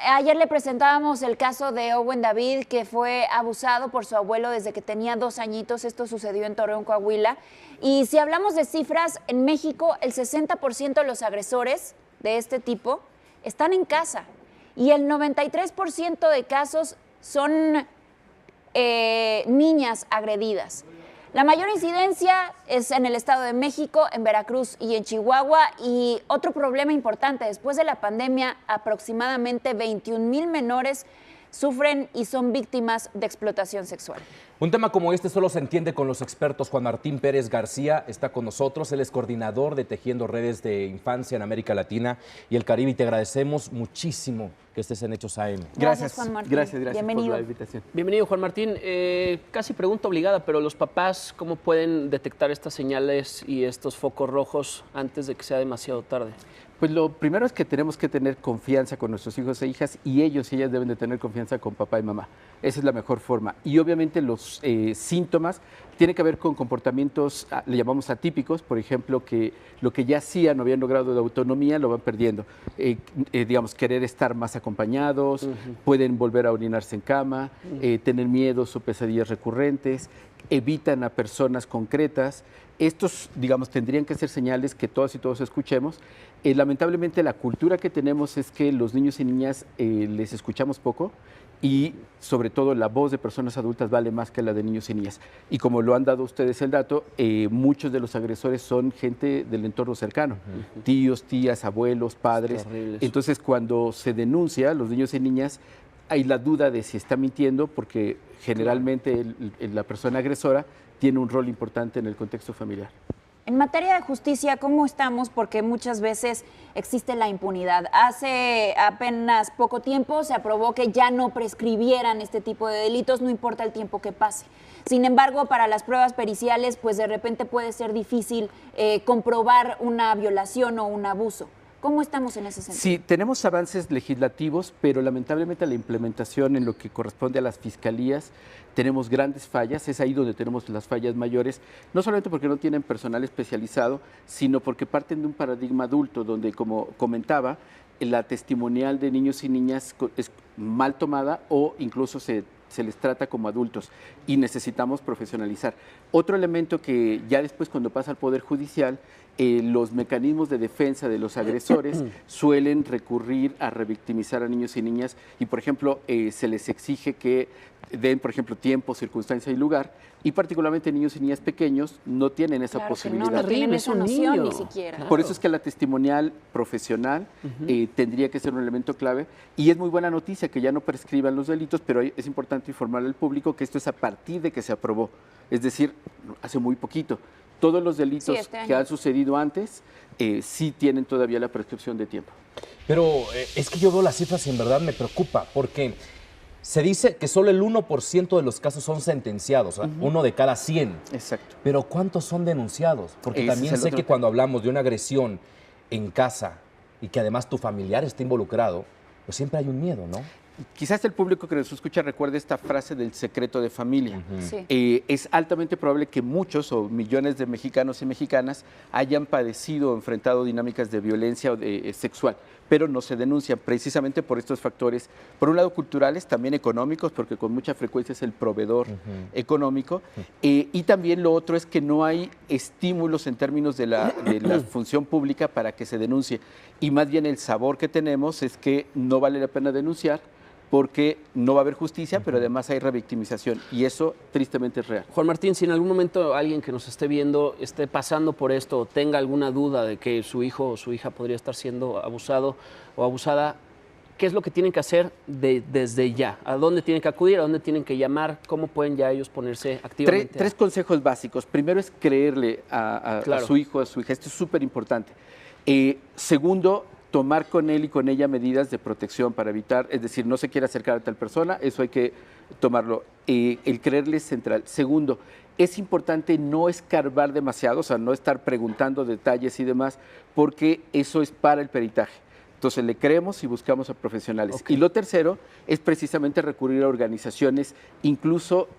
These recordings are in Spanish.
Ayer le presentábamos el caso de Owen David, que fue abusado por su abuelo desde que tenía 2 añitos. Esto sucedió en Torreón, Coahuila. Y si hablamos de cifras, en México el 60% de los agresores de este tipo están en casa. Y el 93% de casos son niñas agredidas. La mayor incidencia es en el Estado de México, en Veracruz y en Chihuahua. Y otro problema importante, después de la pandemia, aproximadamente 21,000 menores sufren y son víctimas de explotación sexual. Un tema como este solo se entiende con los expertos. Juan Martín Pérez García está con nosotros. Él es coordinador de Tejiendo Redes de Infancia en América Latina y el Caribe. Y te agradecemos muchísimo que estés en Hechos AM. Gracias, Juan Martín. Gracias Bienvenido. por la invitación. Bienvenido, Juan Martín. Casi pregunta obligada, pero los papás, ¿cómo pueden detectar estas señales y estos focos rojos antes de que sea demasiado tarde? Pues lo primero es que tenemos que tener confianza con nuestros hijos e hijas y ellos y ellas deben de tener confianza con papá y mamá. Esa es la mejor forma. Y obviamente los síntomas tienen que ver con comportamientos, le llamamos atípicos, por ejemplo, que lo que ya hacían o habían logrado de autonomía lo van perdiendo. Digamos, querer estar más acompañados, pueden volver a orinarse en cama, tener miedos o pesadillas recurrentes, evitan a personas concretas. Estos, digamos, tendrían que ser señales que todas y todos escuchemos. Lamentablemente la cultura que tenemos es que los niños y niñas les escuchamos poco y sobre todo la voz de personas adultas vale más que la de niños y niñas. Y como lo han dado ustedes el dato, muchos de los agresores son gente del entorno cercano, tíos, tías, abuelos, padres. Entonces cuando se denuncia a los niños y niñas, hay la duda de si está mintiendo porque generalmente la persona agresora tiene un rol importante en el contexto familiar. En materia de justicia, ¿cómo estamos? Porque muchas veces existe la impunidad. Hace apenas poco tiempo se aprobó que ya no prescribieran este tipo de delitos, no importa el tiempo que pase. Sin embargo, para las pruebas periciales, pues de repente puede ser difícil comprobar una violación o un abuso. ¿Cómo estamos en ese sentido? Sí, tenemos avances legislativos, pero lamentablemente la implementación en lo que corresponde a las fiscalías tenemos grandes fallas. Es ahí donde tenemos las fallas mayores, no solamente porque no tienen personal especializado, sino porque parten de un paradigma adulto, donde, como comentaba, la testimonial de niños y niñas es mal tomada o incluso se les trata como adultos y necesitamos profesionalizar. Otro elemento que ya después cuando pasa al Poder Judicial, los mecanismos de defensa de los agresores suelen recurrir a revictimizar a niños y niñas y, por ejemplo, se les exige que den, por ejemplo, tiempo, circunstancia y lugar, y particularmente niños y niñas pequeños no tienen esa posibilidad. No tienen esa noción ni siquiera. Por eso es que la testimonial profesional tendría que ser un elemento clave, y es muy buena noticia que ya no prescriban los delitos, pero es importante informar al público que esto es a partir de que se aprobó, es decir, hace muy poquito. Todos los delitos que han sucedido antes sí tienen todavía la prescripción de tiempo. Pero es que yo veo las cifras y en verdad me preocupa, porque se dice que solo el 1% de los casos son sentenciados, o sea, 1 de cada 100. Exacto. Pero ¿cuántos son denunciados? Porque también sé que cuando hablamos de una agresión en casa y que además tu familiar está involucrado, pues siempre hay un miedo, ¿no? Quizás el público que nos escucha recuerde esta frase del secreto de familia. Sí. Es altamente probable que muchos o millones de mexicanos y mexicanas hayan padecido o enfrentado dinámicas de violencia o sexual, pero no se denuncian precisamente por estos factores, por un lado culturales, también económicos, porque con mucha frecuencia es el proveedor económico, y también lo otro es que no hay estímulos en términos de la función pública para que se denuncie, y más bien el sabor que tenemos es que no vale la pena denunciar, porque no va a haber justicia, pero además hay revictimización, y eso tristemente es real. Juan Martín, si en algún momento alguien que nos esté viendo esté pasando por esto o tenga alguna duda de que su hijo o su hija podría estar siendo abusado o abusada, ¿qué es lo que tienen que hacer desde ya? ¿A dónde tienen que acudir? ¿A dónde tienen que llamar? ¿Cómo pueden ya ellos ponerse activamente? Tres consejos básicos. Primero es creerle a su hijo, a su hija. Esto es súper importante. Segundo, tomar con él y con ella medidas de protección para evitar, es decir, no se quiere acercar a tal persona, eso hay que tomarlo. El creerle es central. Segundo, es importante no escarbar demasiado, o sea, no estar preguntando detalles y demás, porque eso es para el peritaje. Entonces le creemos y buscamos a profesionales. Y lo tercero es precisamente recurrir a organizaciones, incluso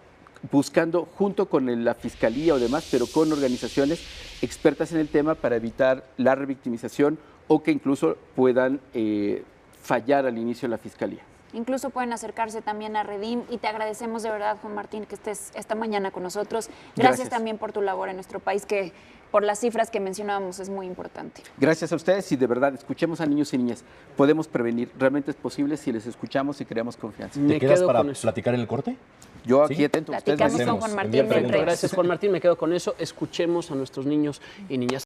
buscando junto con la fiscalía o demás, pero con organizaciones expertas en el tema para evitar la revictimización o que incluso puedan fallar al inicio de la fiscalía. Incluso pueden acercarse también a Redim y te agradecemos de verdad, Juan Martín, que estés esta mañana con nosotros. Gracias también por tu labor en nuestro país, que por las cifras que mencionábamos es muy importante. Gracias a ustedes y de verdad escuchemos a niños y niñas. Podemos prevenir, realmente es posible si les escuchamos y creamos confianza. ¿Te quedas para platicar en el corte? Yo aquí atento. Platicamos con Juan Martín del Gracias, Juan Martín, me quedo con eso. Escuchemos a nuestros niños y niñas.